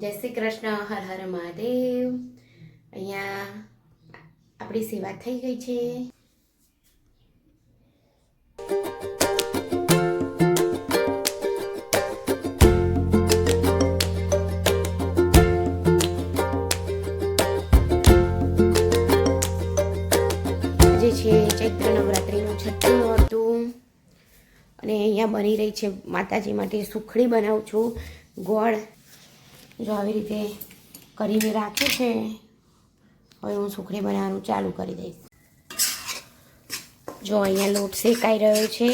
જય શ્રી કૃષ્ણ, હર હર મહાદેવ। અહીંયા આપણી સેવા થઈ ગઈ છે। આજે છે ચૈત્ર નવરાત્રિનું છઠ્ઠું નોરતું અને અહીંયા બની રહી છે માતાજી માટે સુખડી બનાવું છું। ગોળ જો આવી રીતે કરીને રાખ્યું છે। હવે હું સુખડી બનાવવાનું ચાલુ કરી દઈશ। જો અહીંયા લોટ શેકાઈ રહ્યો છે।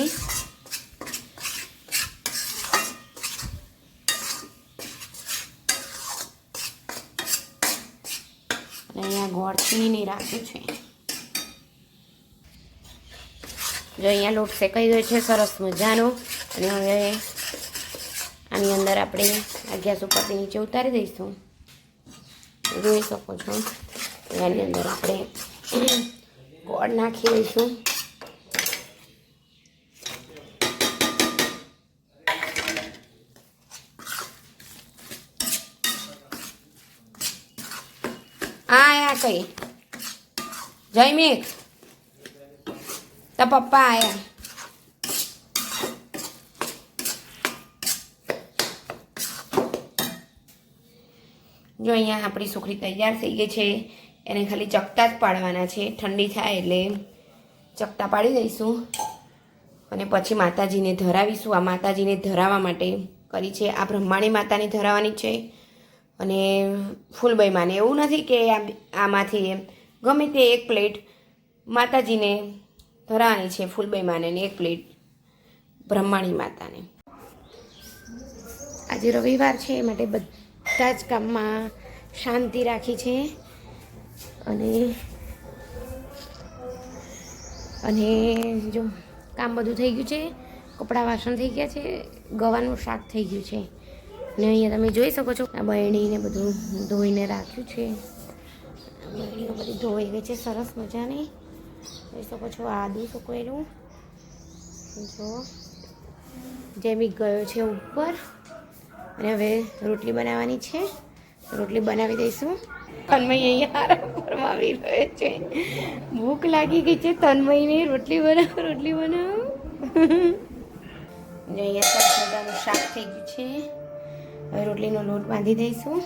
અને અહીંયા ગોળ છીણીને રાખ્યું છે। જો અહીંયા લોટ શેકાઈ ગયો છે સરસ મજાનો। અને હવે આની અંદર આપણે આ ગેસ ઉપરથી નીચે ઉતારી દઈશું। જોઈ શકો છો આની અંદર આપણે ગોળ નાખી દઈશું। આયા કઈ જયમીક તા પપ્પા આયા। જો અહીંયા આપણી સુખડી તૈયાર થઈ ગઈ છે। એને ખાલી ચકતા જ પાડવાના છે। ઠંડી થાય એટલે ચકતા પાડી દઈશું અને પછી માતાજીને ધરાવીશું। આ માતાજીને ધરાવવા માટે કરી છે। આ બ્રહ્માણી માતાને ધરાવવાની છે અને ફૂલબાઈ માને। એવું નથી કે આમાંથી ગમે તે એક પ્લેટ માતાજીને ધરાવવાની છે, ફૂલબાઈ માને, ને એક પ્લેટ બ્રહ્માણી માતાને। આજે રવિવાર છે માટે બધા જ કામમાં શાંતિ રાખી છે। અને જો કામ બધું થઈ ગયું છે। કપડાં વાસણ થઈ ગયા છે। ગવાનું શાક થઈ ગયું છે। અને અહીંયા તમે જોઈ શકો છો આ બરણીને બધું ધોઈને રાખ્યું છે। બરણીઓ બધી ધોઈ ગઈ છે સરસ મજાની। જોઈ શકો છો આદું સુકવેલું। જો જેમી ગયો છે ઉપર અને હવે રોટલી બનાવવાની છે। રોટલી બનાવી દઈશું। તન્મય અહીંયા આરામ ફરમાવી રહ્યો છે। ભૂખ લાગી ગઈ છે તન્મયને। રોટલી બનાવો, રોટલી બનાવો। જો અહીંયા સરસ મજાનું શાક થઈ ગયું છે। હવે રોટલીનો લોટ બાંધી દઈશું।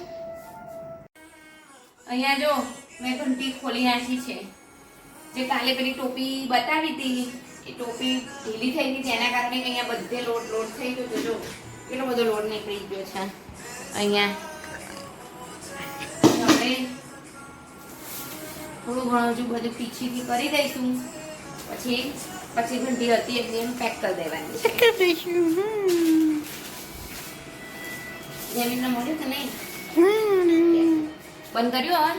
અહીંયા જો મેં ઘંટી ખોલી નાખી છે। જે કાલે પેલી ટોપી બતાવી હતી એ ટોપી ઢીલી થઈ ગઈ તેના કારણે અહીંયા બધે લોટ થઈ ગયો છે। જો કેટલો બધો લોટ નીકળી ગયો છે અહીંયા। હવે થોડું ઘણું હજુ બધું પીછીથી કરી દઈશું। પછી ઘંટી હતી એટલે એનું પેક કરી દેવાની છે। જમીનને મળ્યું કે નહીં? બંધ કર્યું?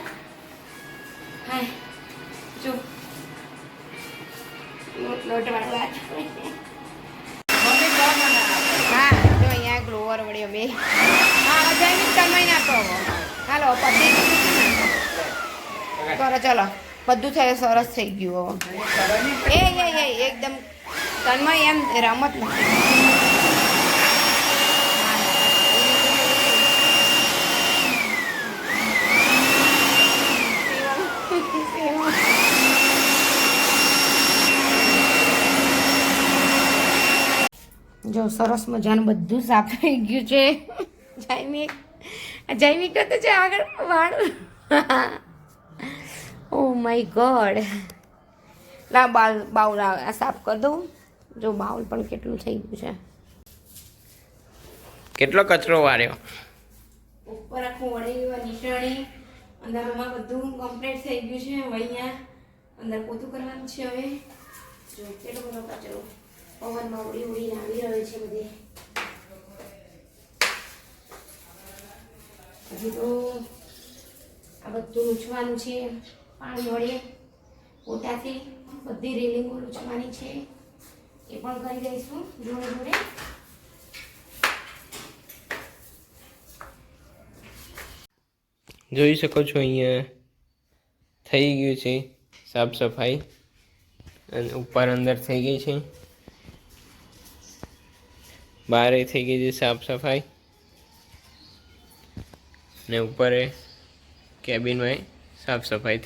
હા જો લોટ વાળવા હા જો અહીંયા ગ્લોવર વળી અમે હા જમીન કમાઈ નાખો। હાલો પતિ કરો ચલો બધું થાય સરસ થઈ ગયું। એ એકદમ તન્મય એમ રમત નથી। જો સરસ મજાનું બધું સાફ થઈ ગયું છે। જૈમિક તો છે આગળ વાળ। ઓ માય ગોડ લા બાઉલ સાફ કરી દઉં। જો બાઉલ પણ કેટલું થઈ ગયું છે। કેટલો કચરો વાળ્યો ઉપર આખું વળી નિશાણી અંદરમાં બધું કમ્પ્લીટ થઈ ગયું છે। હવે અહીંયા અંદર પોતું કરવાનું છે। હવે જો કેટલો બધો કચરો પવનમાં ઉડીને આવી રહ્યો છે બધે। હજી તો આ બધું લૂછવાનું છે પાણી વડે પોતાથી। બધી રેલિંગો લૂછવાની છે એ પણ કરી દઈશું જોડે। જોઈ શકો છો અહીંયા થઈ ગયું છે સાફ સફાઈ અને ઉપર અંદર થઈ ગઈ છે। બારે થઈ ગઈ છે સાફ સફાઈ। ને ઉપર કેબિનમાં સાફ સફાઈ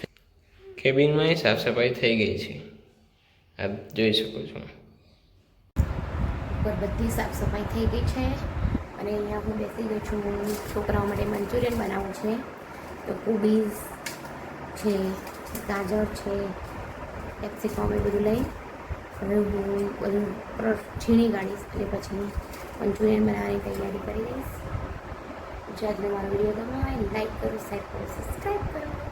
થઈ ગઈ છે, આપ જોઈ શકો છો. ઉપર બધી સાફ સફાઈ થઈ ગઈ છે અને અહીંયા હું બેસી ગઈ છું. છોકરાઓ માટે મંચુરિયન બનાવવું છે, તો કોબીઝ છે, ગાજર છે, કેપ્સિકમ એ બધું લઈ હવે હું બધું છીણી કાઢીશ એટલે પછી મંચુરિયન બનાવવાની તૈયારી કરી દઈશ. જો આજનો મારો વિડીયો ગમ્યો હોય લાઈક કરો, શેર કરો, સબસ્ક્રાઈબ કરો.